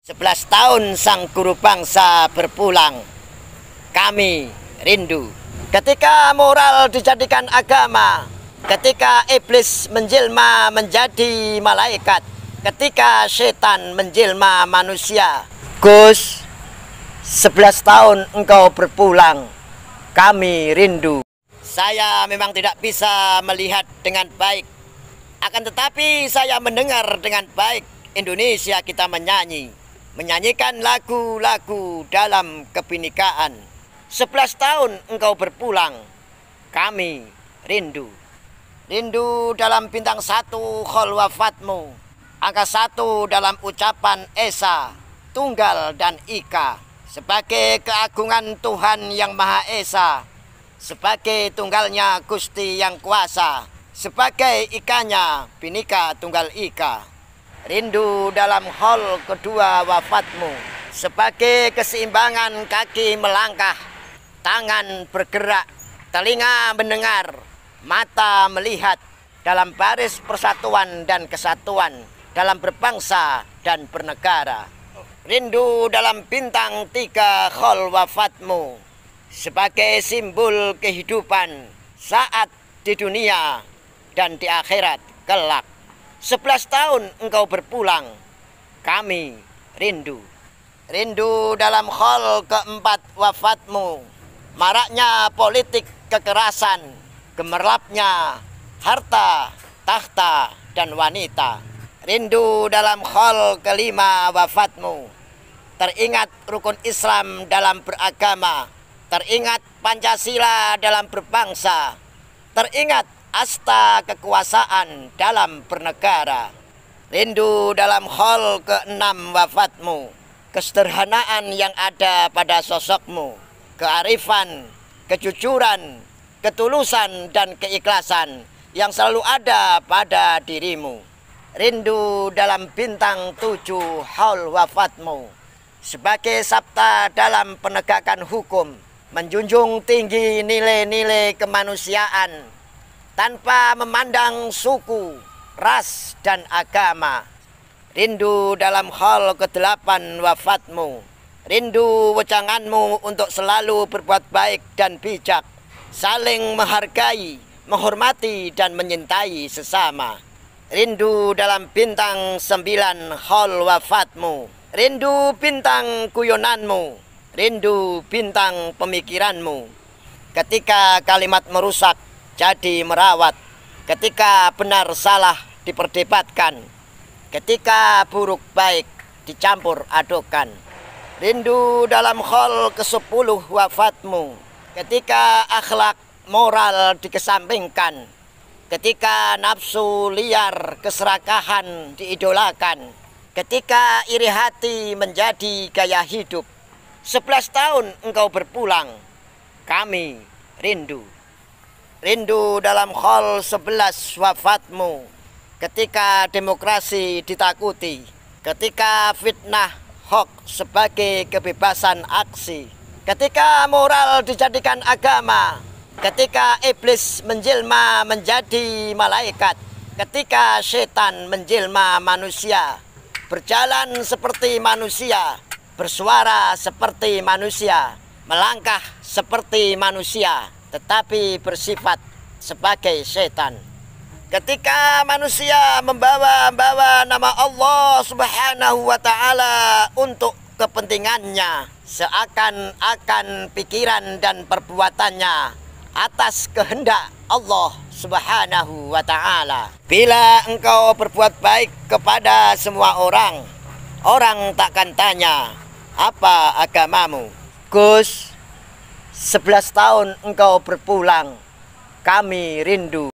11 tahun sang guru bangsa berpulang, kami rindu. Ketika moral dijadikan agama, ketika iblis menjelma menjadi malaikat, ketika setan menjelma manusia. Gus, 11 tahun engkau berpulang, kami rindu. Saya memang tidak bisa melihat dengan baik, akan tetapi saya mendengar dengan baik Indonesia kita menyanyikan lagu-lagu dalam kebinekaan. 11 tahun engkau berpulang, kami rindu. Rindu dalam bintang 1 khol wafatmu, angka 1 dalam ucapan Esa, Tunggal dan Ika, sebagai keagungan Tuhan yang Maha Esa, sebagai tunggalnya Gusti yang kuasa, sebagai ikanya Bhinneka Tunggal Ika. Rindu dalam hol kedua wafatmu, sebagai keseimbangan kaki melangkah, tangan bergerak, telinga mendengar, mata melihat, dalam baris persatuan dan kesatuan, dalam berbangsa dan bernegara. Rindu dalam bintang 3 khol wafatmu, sebagai simbol kehidupan saat di dunia dan di akhirat kelak. 11 tahun engkau berpulang, kami rindu. Rindu dalam khol keempat wafatmu, maraknya politik kekerasan, gemerlapnya harta, tahta, dan wanita. Rindu dalam khol kelima wafatmu, teringat rukun Islam dalam beragama, teringat Pancasila dalam berbangsa, teringat asta kekuasaan dalam bernegara. Rindu dalam khol ke-6 wafatmu, kesederhanaan yang ada pada sosokmu, kearifan, kejujuran, ketulusan, dan keikhlasan yang selalu ada pada dirimu. Rindu dalam bintang 7 haul wafatmu, sebagai sabta dalam penegakan hukum, menjunjung tinggi nilai-nilai kemanusiaan tanpa memandang suku, ras, dan agama. Rindu dalam hal ke-8 wafatmu, rindu wejanganmu untuk selalu berbuat baik dan bijak, saling menghargai, menghormati, dan menyintai sesama. Rindu dalam bintang 9 hal wafatmu, rindu bintang guyonanmu, rindu bintang pemikiranmu. Ketika kalimat merusak jadi merawat, ketika benar salah diperdebatkan, ketika buruk baik dicampur adukan. Rindu dalam khol ke-10 wafatmu, ketika akhlak moral dikesampingkan, ketika nafsu liar keserakahan diidolakan, ketika iri hati menjadi gaya hidup. 11 tahun engkau berpulang, kami rindu. Rindu dalam khol 11 wafatmu, ketika demokrasi ditakuti, ketika fitnah hoax sebagai kebebasan aksi, ketika moral dijadikan agama, ketika iblis menjelma menjadi malaikat, ketika setan menjelma manusia, berjalan seperti manusia, bersuara seperti manusia, melangkah seperti manusia, tetapi bersifat sebagai setan. Ketika manusia membawa nama Allah Subhanahu wa Ta'ala untuk kepentingannya, seakan-akan pikiran dan perbuatannya atas kehendak Allah Subhanahu wa Ta'ala. Bila engkau berbuat baik kepada semua orang, orang takkan tanya apa agamamu. Gus, 11 tahun engkau berpulang, kami rindu.